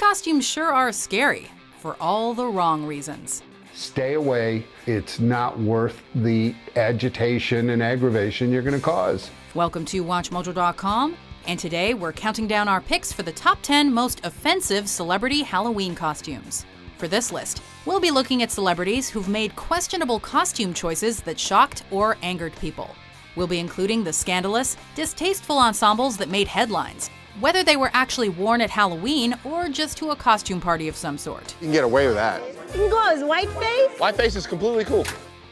costumes sure are scary, for all the wrong reasons. Stay away. It's not worth the agitation and aggravation you're going to cause. Welcome to WatchMojo.com, and today we're counting down our picks for the top 10 most offensive celebrity Halloween costumes. For this list, we'll be looking at celebrities who've made questionable costume choices that shocked or angered people. We'll be including the scandalous, distasteful ensembles that made headlines, whether they were actually worn at Halloween or just to a costume party of some sort. You can get away with that. You can go as whiteface? Whiteface is completely cool.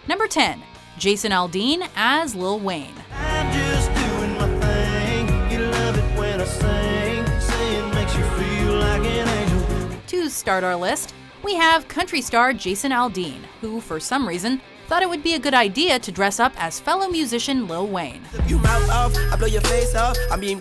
Number 10. Jason Aldean as Lil Wayne. I'm just doing my thing. You love it when I sing. Saying makes you feel like an angel. To start our list, we have country star Jason Aldean, who, for some reason, thought it would be a good idea to dress up as fellow musician Lil Wayne. You mouth off, I blow your face off. I mean,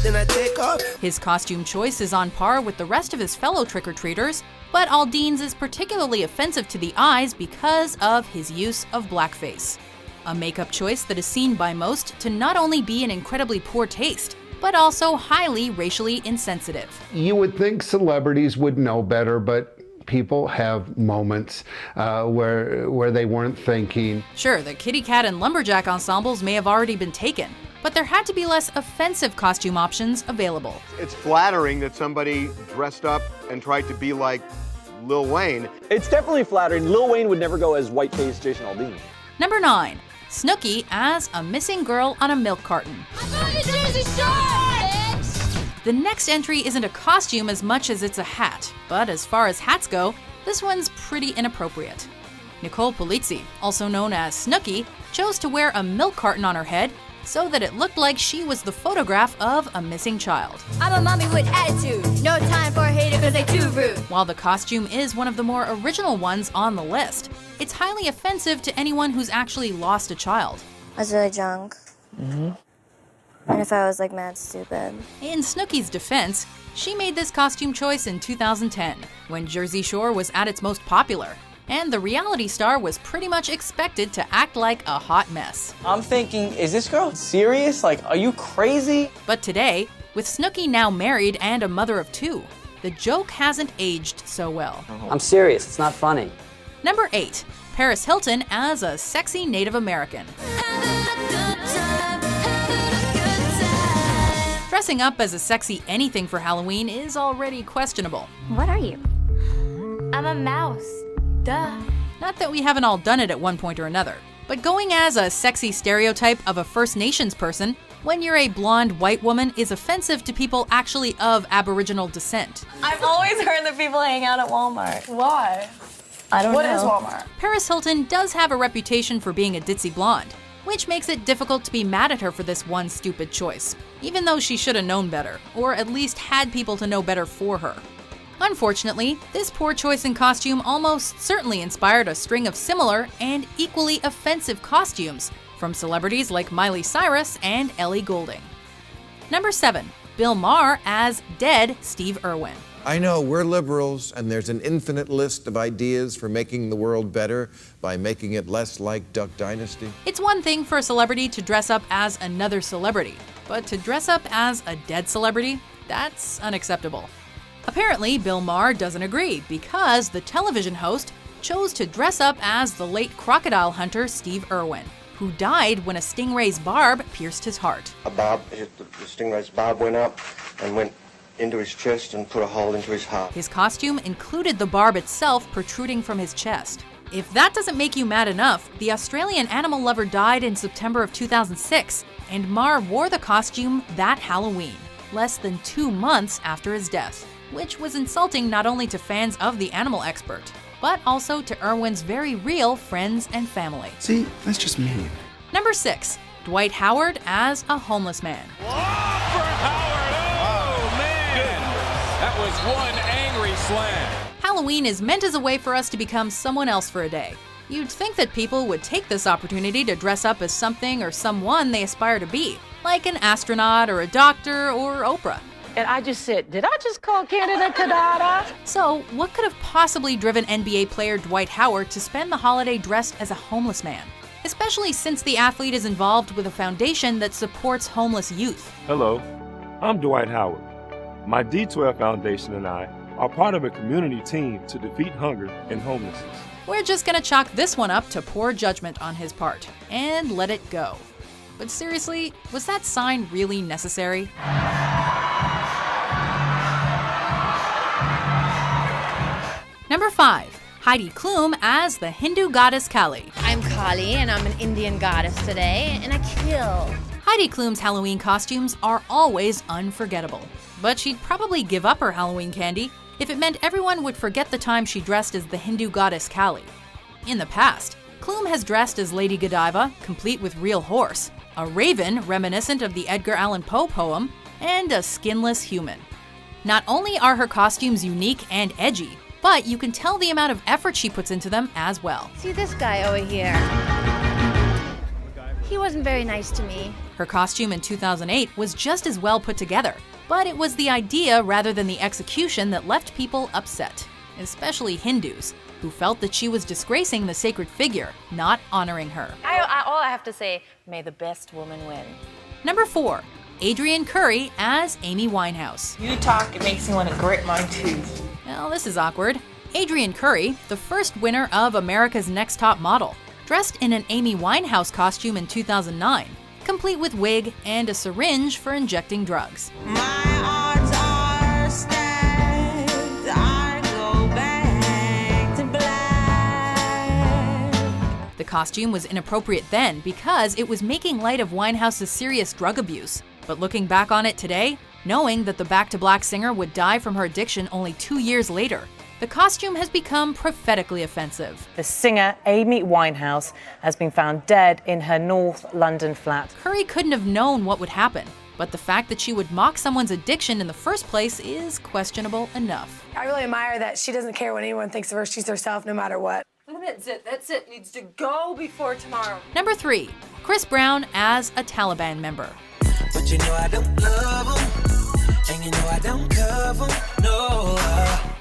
then I take off. His costume choice is on par with the rest of his fellow trick-or-treaters, but Aldean's is particularly offensive to the eyes because of his use of blackface. A makeup choice that is seen by most to not only be in incredibly poor taste, but also highly racially insensitive. You would think celebrities would know better, but people have moments where they weren't thinking. Sure, the kitty cat and lumberjack ensembles may have already been taken, but there had to be less offensive costume options available. It's flattering that somebody dressed up and tried to be like Lil Wayne. It's definitely flattering. Lil Wayne would never go as white-faced Jason Aldean. Number 9. Snooki as a missing girl on a milk carton. The next entry isn't a costume as much as it's a hat, but as far as hats go, this one's pretty inappropriate. Nicole Polizzi, also known as Snooki, chose to wear a milk carton on her head so that it looked like she was the photograph of a missing child. I'm a mommy with attitude. No time for a hater because they too rude. While the costume is one of the more original ones on the list, it's highly offensive to anyone who's actually lost a child. I was really drunk. And if I was like mad stupid. In Snooki's defense, she made this costume choice in 2010, when Jersey Shore was at its most popular, and the reality star was pretty much expected to act like a hot mess. I'm thinking, is this girl serious? Like, are you crazy? But today, with Snooki now married and a mother of 2, the joke hasn't aged so well. I'm serious, it's not funny. Number 8. Paris Hilton as a sexy Native American. Dressing up as a sexy anything for Halloween is already questionable. What are you? I'm a mouse. Duh. Not that we haven't all done it at one point or another, but going as a sexy stereotype of a First Nations person when you're a blonde white woman is offensive to people actually of Aboriginal descent. I've always heard that people hang out at Walmart. Why? I don't know. What is Walmart? Paris Hilton does have a reputation for being a ditzy blonde, which makes it difficult to be mad at her for this one stupid choice, even though she should have known better, or at least had people to know better for her. Unfortunately, this poor choice in costume almost certainly inspired a string of similar and equally offensive costumes from celebrities like Miley Cyrus and Ellie Goulding. Number 7. Bill Maher as dead Steve Irwin. I know we're liberals, and there's an infinite list of ideas for making the world better by making it less like Duck Dynasty. It's one thing for a celebrity to dress up as another celebrity, but to dress up as a dead celebrity, that's unacceptable. Apparently, Bill Maher doesn't agree because the television host chose to dress up as the late crocodile hunter Steve Irwin, who died when a stingray's barb pierced his heart. The stingray's barb went up and went into his chest and put a hole into his heart. His costume included the barb itself protruding from his chest. If that doesn't make you mad enough, the Australian animal lover died in September of 2006, and Maher wore the costume that Halloween, less than 2 months after his death, which was insulting not only to fans of the animal expert, but also to Irwin's very real friends and family. See, that's just mean. Number 6. Dwight Howard as a homeless man. That was one angry slam. Halloween is meant as a way for us to become someone else for a day. You'd think that people would take this opportunity to dress up as something or someone they aspire to be, like an astronaut or a doctor or Oprah. And I just said, did I just call Canada Canada? So, what could have possibly driven NBA player Dwight Howard to spend the holiday dressed as a homeless man? Especially since the athlete is involved with a foundation that supports homeless youth. Hello, I'm Dwight Howard. My D12 Foundation and I are part of a community team to defeat hunger and homelessness. We're just gonna chalk this one up to poor judgment on his part and let it go. But seriously, was that sign really necessary? Number 5. Heidi Klum as the Hindu goddess Kali. I'm Kali, and I'm an Indian goddess today, and I kill. Heidi Klum's Halloween costumes are always unforgettable, but she'd probably give up her Halloween candy if it meant everyone would forget the time she dressed as the Hindu goddess Kali. In the past, Klum has dressed as Lady Godiva, complete with real horse, a raven reminiscent of the Edgar Allan Poe poem, and a skinless human. Not only are her costumes unique and edgy, but you can tell the amount of effort she puts into them as well. See this guy over here? He wasn't very nice to me. Her costume in 2008 was just as well put together, but it was the idea rather than the execution that left people upset, especially Hindus, who felt that she was disgracing the sacred figure, not honoring her. All I have to say, may the best woman win. Number 4. Adrianne Curry as Amy Winehouse. You talk, it makes me want to grit my teeth. Well, this is awkward. Adrianne Curry, the first winner of America's Next Top Model, dressed in an Amy Winehouse costume in 2009, complete with wig and a syringe for injecting drugs. The costume was inappropriate then because it was making light of Winehouse's serious drug abuse. But looking back on it today, knowing that the Back to Black singer would die from her addiction only 2 years later, the costume has become prophetically offensive. The singer Amy Winehouse has been found dead in her North London flat. Curry couldn't have known what would happen, but the fact that she would mock someone's addiction in the first place is questionable enough. I really admire that she doesn't care what anyone thinks of her. She's herself no matter what. That's it. Needs to go before tomorrow. Number 3. Chris Brown as a Taliban member. But you know I don't love them, and you know I don't cover them, no.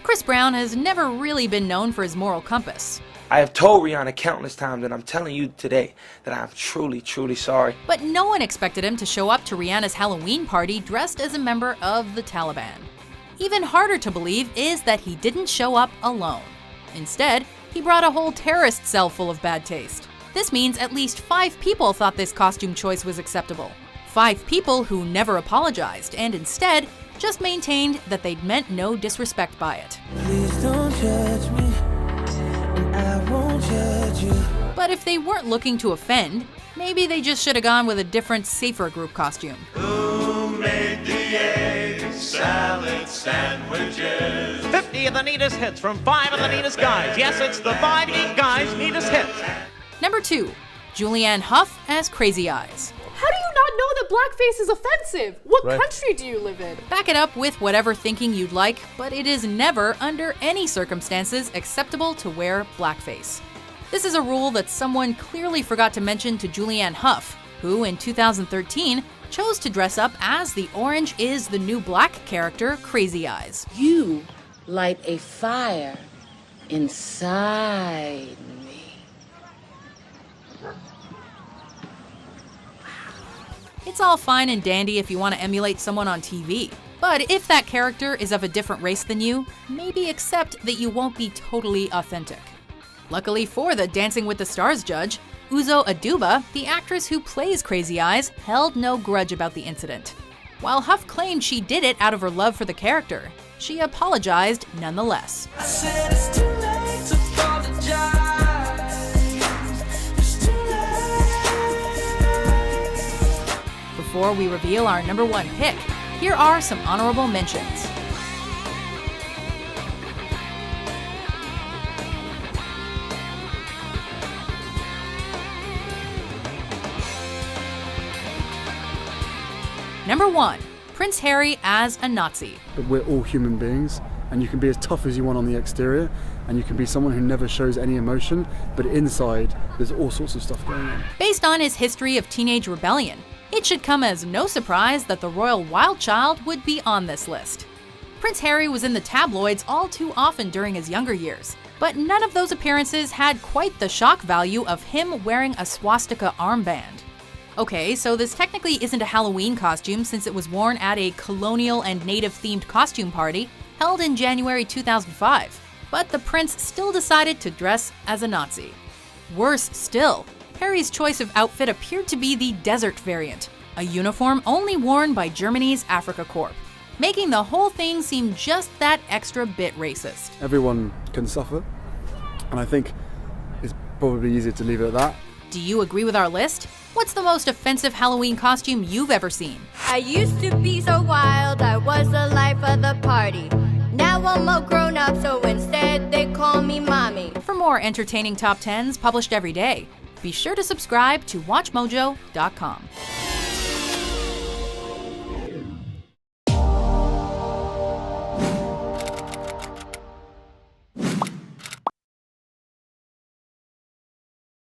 Chris Brown has never really been known for his moral compass. I have told Rihanna countless times, and I'm telling you today that I'm truly, truly sorry. But no one expected him to show up to Rihanna's Halloween party dressed as a member of the Taliban. Even harder to believe is that he didn't show up alone. Instead, he brought a whole terrorist cell full of bad taste. This means at least 5 people thought this costume choice was acceptable. 5 people who never apologized and instead just maintained that they'd meant no disrespect by it. Please don't judge me, and I won't judge you. But if they weren't looking to offend, maybe they just should have gone with a different, safer group costume. Who made the egg salad sandwiches? 50 of the neatest hits from 5 of the neatest guys. Yes, it's the 5 neat guys' neatest hits. Number 2. Julianne Hough as Crazy Eyes. How do you not know that blackface is offensive? What country do you live in? Back it up with whatever thinking you'd like, but it is never, under any circumstances, acceptable to wear blackface. This is a rule that someone clearly forgot to mention to Julianne Hough, who in 2013 chose to dress up as the Orange is the New Black character Crazy Eyes. You light a fire inside me. It's all fine and dandy if you want to emulate someone on TV, but if that character is of a different race than you, maybe accept that you won't be totally authentic. Luckily for the Dancing with the Stars judge, Uzo Aduba, the actress who plays Crazy Eyes, held no grudge about the incident. While Hough claimed she did it out of her love for the character, she apologized nonetheless. I said it's too late to apologize. It's too late. Before we reveal our number 1 pick, here are some honorable mentions. Number 1. Prince Harry as a Nazi. But we're all human beings, and you can be as tough as you want on the exterior, and you can be someone who never shows any emotion, but inside there's all sorts of stuff going on. Based on his history of teenage rebellion, it should come as no surprise that the royal wild child would be on this list. Prince Harry was in the tabloids all too often during his younger years, but none of those appearances had quite the shock value of him wearing a swastika armband. Okay, so this technically isn't a Halloween costume since it was worn at a colonial and native-themed costume party held in January 2005, but the prince still decided to dress as a Nazi. Worse still, Harry's choice of outfit appeared to be the desert variant, a uniform only worn by Germany's Afrika Korps, making the whole thing seem just that extra bit racist. Everyone can suffer, and I think it's probably easier to leave it at that. Do you agree with our list? What's the most offensive Halloween costume you've ever seen? I used to be so wild, I was the life of the party. Now I'm all grown up, so instead they call me mommy. For more entertaining top 10s published every day, be sure to subscribe to WatchMojo.com.